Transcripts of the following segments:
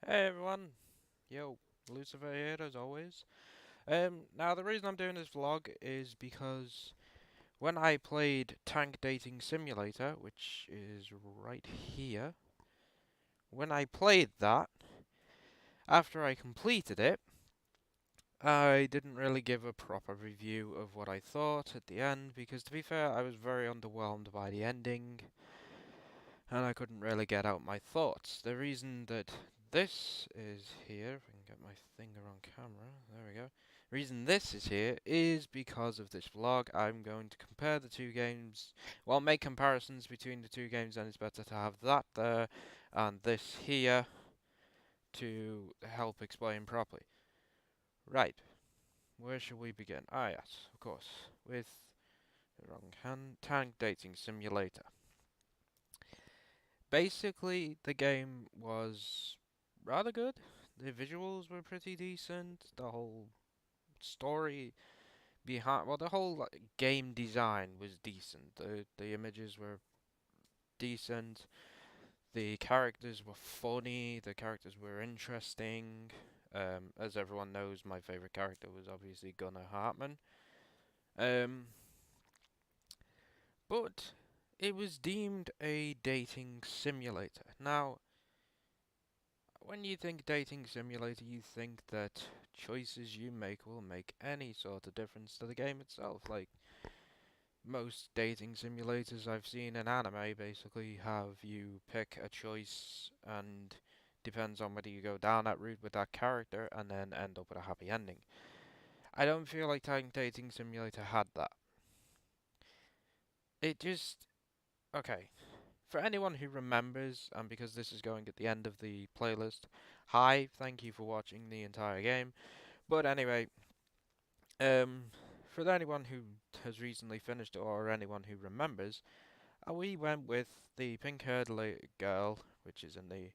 Hey everyone, yo, Lucifer here as always. Now the reason I'm doing this vlog is because when I played Tank Dating Simulator, which is right here, when I played that, after I completed it, I didn't really give a proper review of what I thought at the end because to be fair, I was very underwhelmed by the ending and I couldn't really get out my thoughts. The reason that this is here, if I can get my finger on camera, there we go. The reason this is here is because of this vlog. I'm going to compare the two games, well, make comparisons between the two games, and it's better to have that there and this here to help explain properly. Right, where shall we begin? Ah, yes, of course, with the wrong hand, Tank Dating Simulator. Basically, the game was rather good. The visuals were pretty decent. The whole story behind, well, the whole game design was decent. The images were decent. The characters were funny. The characters were interesting. As everyone knows, my favorite character was obviously Gunnar Hartman. Um, but it was deemed a dating simulator. Now, when you think dating simulator, you think that choices you make will make any sort of difference to the game itself. Like most dating simulators I've seen in anime basically have you pick a choice and depends on whether you go down that route with that character and then end up with a happy ending. I don't feel like Dating Simulator had that. It just okay. For anyone who remembers, and because this is going at the end of the playlist, hi, thank you for watching the entire game. But anyway, um, for anyone who has recently finished it or anyone who remembers, we went with the pink-haired girl, which is in the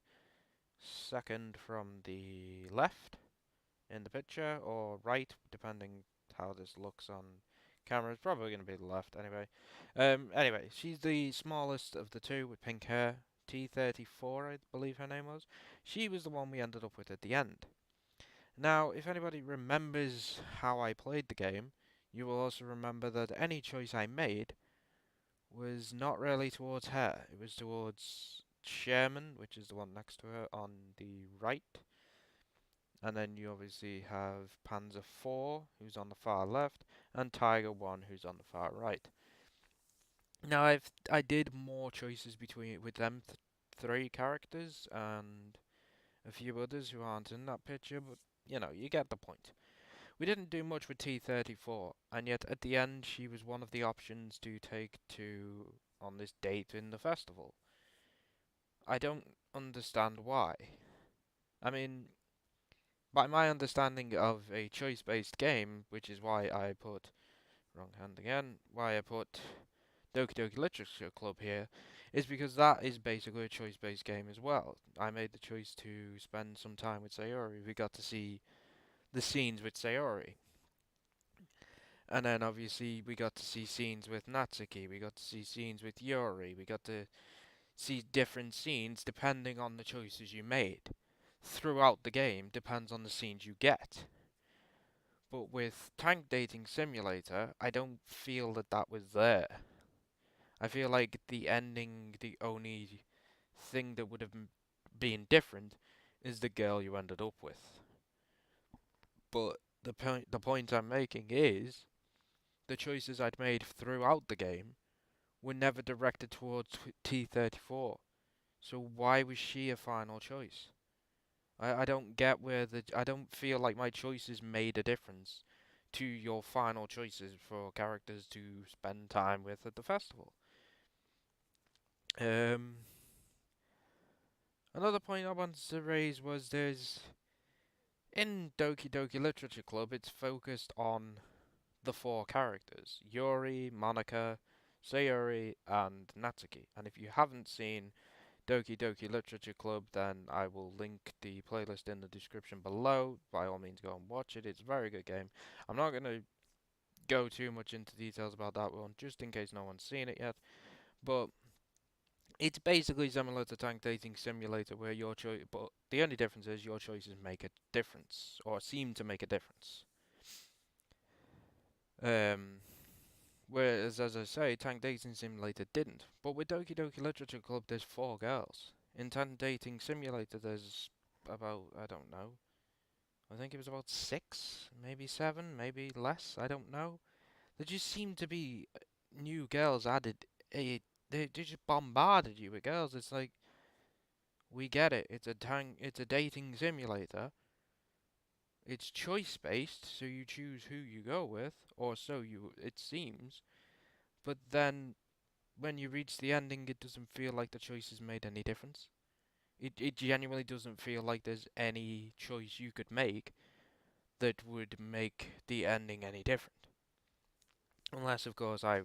second from the left in the picture, or right, depending how this looks on camera. It's probably going to be the left anyway. Anyway, she's the smallest of the two with pink hair. T34, I believe her name was. She was the one we ended up with at the end. Now, if anybody remembers how I played the game, you will also remember that any choice I made was not really towards her. It was towards Sherman, which is the one next to her on the right. And then you obviously have Panzer 4, who's on the far left, and Tiger 1, who's on the far right. Now, I did more choices between with them three characters and a few others who aren't in that picture, but you get the point. We didn't do much with T34, and yet at the end she was one of the options to take to on this date in the festival. I don't understand why. I mean, by my understanding of a choice-based game, which is why I put wrong hand again, why I put Doki Doki Literature Club here, is because that is basically a choice-based game as well. I made the choice to spend some time with Sayori. We got to see the scenes with Sayori. And then obviously we got to see scenes with Natsuki, we got to see scenes with Yuri, we got to see different scenes depending on the choices you made. Throughout the game depends on the scenes you get. But with Tank Dating Simulator, I don't feel that that was there. I feel like the ending, the only thing that would have been different is the girl you ended up with. But the point I'm making is the choices I'd made throughout the game were never directed towards T34. So why was she a final choice? I don't get where I don't feel like my choices made a difference to your final choices for characters to spend time with at the festival. Um, Another point I wanted to raise was there's in Doki Doki Literature Club, it's focused on the four characters: Yuri, Monika, Sayori, and Natsuki. And if you haven't seen Doki Doki Literature Club, then I will link the playlist in the description below. By all means, go and watch it. It's a very good game. I'm not going to go too much into details about that one, just in case no one's seen it yet. But It's basically similar to Tank Dating Simulator, where your choice, but the only difference is your choices make a difference, or seem to make a difference. Um, Whereas, as I say, Tank Dating Simulator didn't. But with Doki Doki Literature Club, there's 4 girls. In Tank Dating Simulator, there's about, I don't know, I think it was about 6, maybe 7, maybe less, I don't know. There just seemed to be new girls added. They just bombarded you with girls. It's like, we get it. It's a dating simulator. It's choice based, so you choose who you go with, or so you it seems. But then when you reach the ending, it doesn't feel like the choices made any difference. It genuinely doesn't feel like there's any choice you could make that would make the ending any different. Unless, of course, I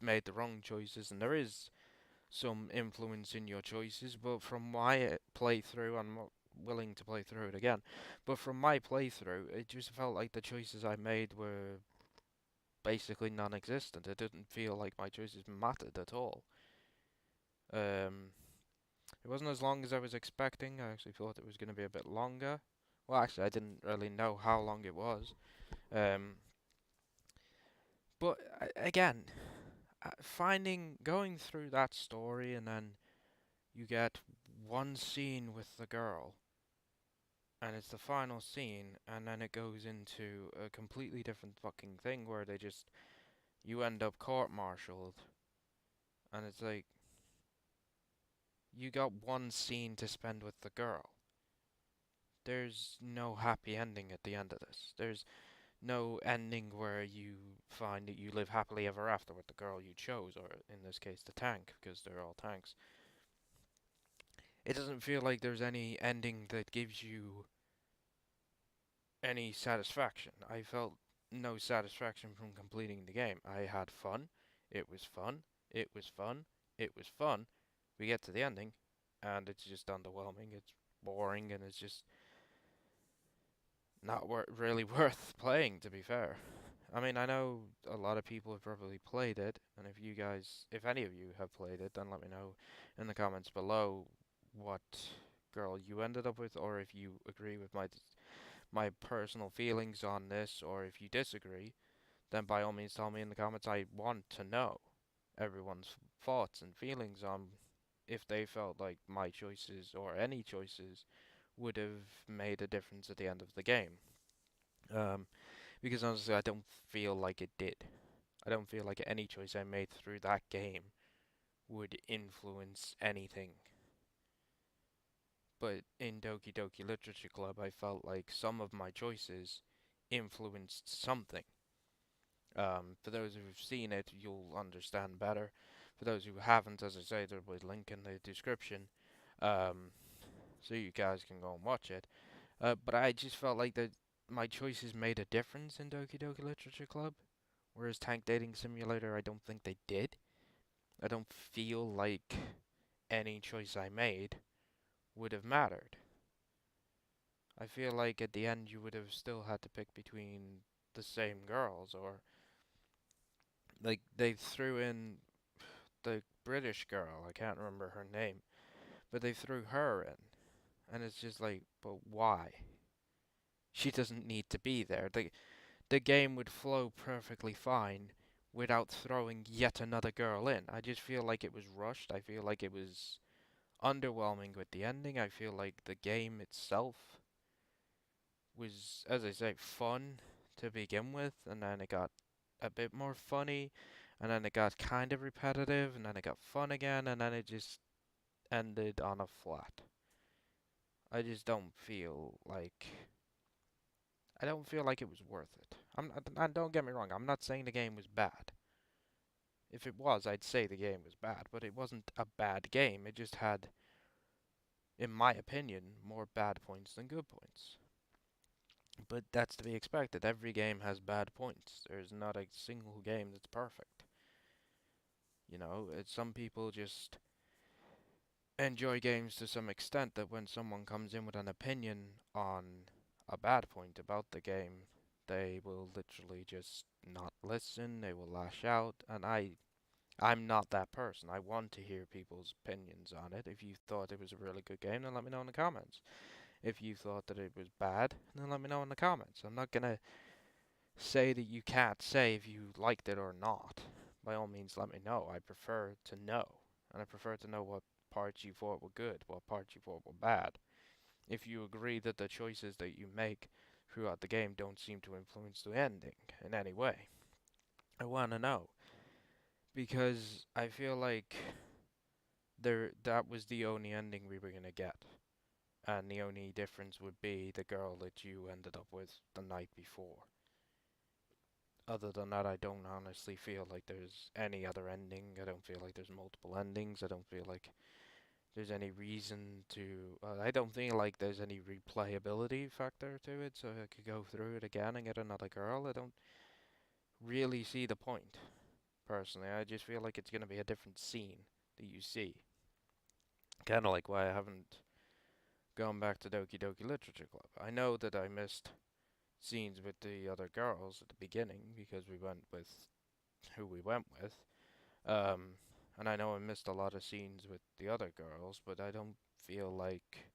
made the wrong choices, and there is some influence in your choices, but from my playthrough, I'm not willing to play through it again, but from my playthrough, it just felt like the choices I made were basically non-existent. It didn't feel like my choices mattered at all. Um, it wasn't as long as I was expecting. I actually thought it was going to be a bit longer. Well, actually, I didn't really know how long it was. Um, but again, going through that story, and then you get one scene with the girl, and it's the final scene, and then it goes into a completely different fucking thing where you end up court-martialed, and it's like, you got one scene to spend with the girl. There's no happy ending at the end of this. There's no ending where you find that you live happily ever after with the girl you chose, or in this case, the tank, because they're all tanks. It doesn't feel like there's any ending that gives you any satisfaction. I felt no satisfaction from completing the game. I had fun. It was fun. It was fun. It was fun. We get to the ending, and it's just underwhelming. It's boring, and it's just not really worth playing, to be fair. I mean, I know a lot of people have probably played it, and if any of you have played it, then let me know in the comments below what girl you ended up with, or if you agree with my personal feelings on this, or if you disagree, then by all means tell me in the comments. I want to know everyone's thoughts and feelings on if they felt like my choices or any choices would have made a difference at the end of the game. Um, because honestly, I don't feel like it did. I don't feel like any choice I made through that game would influence anything. But in Doki Doki Literature Club, I felt like some of my choices influenced something. For those who've seen it, you'll understand better. For those who haven't, as I say, there'll be a link in the description, um, so you guys can go and watch it. But I just felt like that my choices made a difference in Doki Doki Literature Club, whereas Tank Dating Simulator, I don't think they did. I don't feel like any choice I made would have mattered. I feel like at the end you would have still had to pick between the same girls, or like they threw in the British girl, I can't remember her name, but they threw her in, and it's just like, but why? She doesn't need to be there. The game would flow perfectly fine without throwing yet another girl in. I just feel like it was rushed. I feel like it was underwhelming with the ending. I feel like the game itself was, as I say, fun to begin with, and then it got a bit more funny, and then it got kind of repetitive, and then it got fun again, and then it just ended on a flat. I just don't feel like I don't feel like it was worth it. And don't get me wrong, I'm not saying the game was bad. If it was, I'd say the game was bad, but it wasn't a bad game. It just had, in my opinion, more bad points than good points. But that's to be expected. Every game has bad points. There's not a single game that's perfect. Some people just enjoy games to some extent that when someone comes in with an opinion on a bad point about the game, they will literally just not listen, they will lash out, and I I'm not that person. I want to hear people's opinions on it. If you thought it was a really good game, then let me know in the comments. If you thought that it was bad, then let me know in the comments. I'm not gonna say that you can't say if you liked it or not. By all means, let me know. I prefer to know. And I prefer to know what parts you thought were good, what parts you thought were bad. If you agree that the choices that you make throughout the game don't seem to influence the ending in any way, I want to know. Because I feel like that was the only ending we were going to get. And the only difference would be the girl that you ended up with the night before. Other than that, I don't honestly feel like there's any other ending. I don't feel like there's multiple endings. I don't feel like there's any reason to. I don't feel like there's any replayability factor to it, so I could go through it again and get another girl. I don't really see the point, personally. I just feel like it's going to be a different scene that you see. Kind of like why I haven't gone back to Doki Doki Literature Club. I know that I missed scenes with the other girls at the beginning because we went with who we went with. Um, and I know I missed a lot of scenes with the other girls, but I don't feel like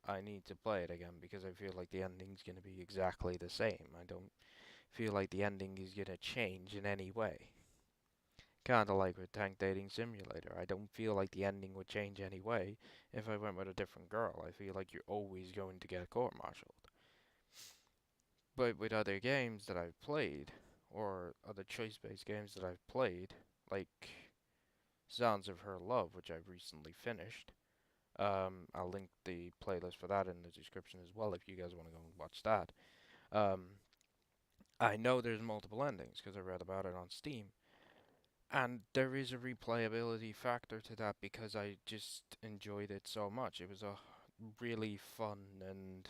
I need to play it again because I feel like the ending's going to be exactly the same. I don't feel like the ending is going to change in any way. Kinda like with Tank Dating Simulator. I don't feel like the ending would change anyway if I went with a different girl. I feel like you're always going to get court-martialed. But with other games that I've played, or other choice-based games that I've played, like Sounds of Her Love, which I've recently finished, I'll link the playlist for that in the description as well if you guys want to go and watch that. Um, I know there's multiple endings because I read about it on Steam. And there is a replayability factor to that because I just enjoyed it so much. It was a really fun and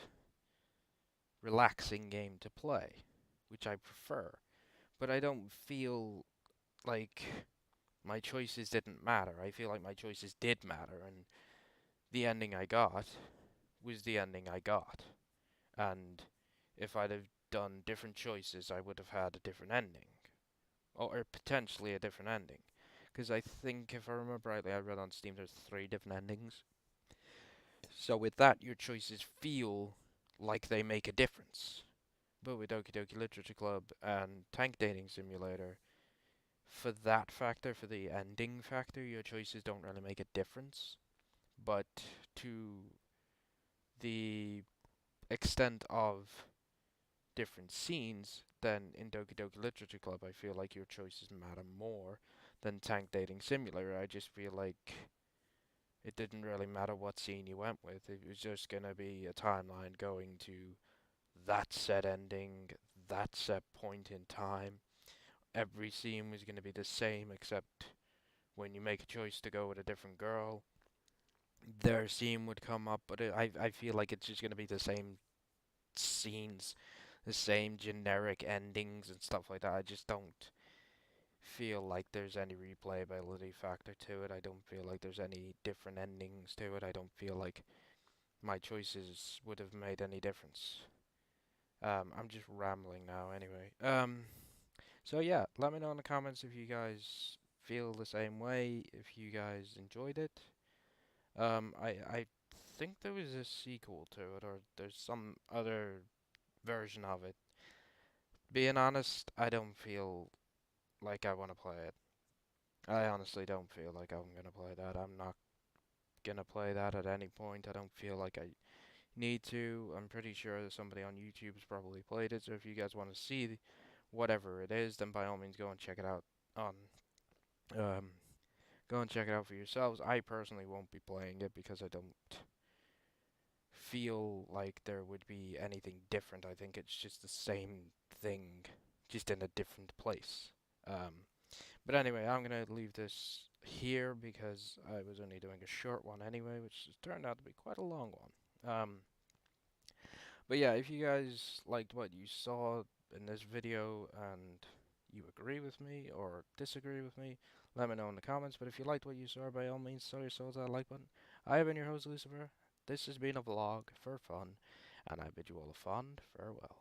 relaxing game to play, which I prefer. But I don't feel like my choices didn't matter. I feel like my choices did matter, and the ending I got was the ending I got. And if I'd have done different choices, I would have had a different ending, or potentially a different ending. Because I think, if I remember rightly, I read on Steam there's 3 different endings. So with that, your choices feel like they make a difference. But with Doki Doki Literature Club and Tank Dating Simulator, for that factor, for the ending factor, your choices don't really make a difference. But to the extent of different scenes, then in Doki Doki Literature Club, I feel like your choices matter more than Tank Dating Simulator. I just feel like it didn't really matter what scene you went with. It was just gonna be a timeline going to that set ending, that set point in time. Every scene was gonna be the same except when you make a choice to go with a different girl, their scene would come up, but I feel like it's just gonna be the same scenes, the same generic endings and stuff like that. I just don't feel like there's any replayability factor to it. I don't feel like there's any different endings to it. I don't feel like my choices would have made any difference. I'm just rambling now anyway. So yeah, let me know in the comments if you guys feel the same way, if you guys enjoyed it. I think there was a sequel to it, or there's some other version of it. Being honest, I don't feel like I want to play it. I honestly don't feel like I'm gonna play that. I'm not gonna play that at any point. I don't feel like I need to. I'm pretty sure that somebody on YouTube's probably played it, so if you guys want to see whatever it is, then by all means go and check it out on um go and check it out for yourselves. I personally won't be playing it because I don't feel like there would be anything different. I think it's just the same thing, just in a different place. But anyway, I'm gonna leave this here because I was only doing a short one anyway, which has turned out to be quite a long one. But yeah, if you guys liked what you saw in this video and you agree with me or disagree with me, let me know in the comments. But if you liked what you saw, by all means, throw yourselves that like button. I have been your host, Lucifer. This has been a vlog for fun, and I bid you all a fond farewell.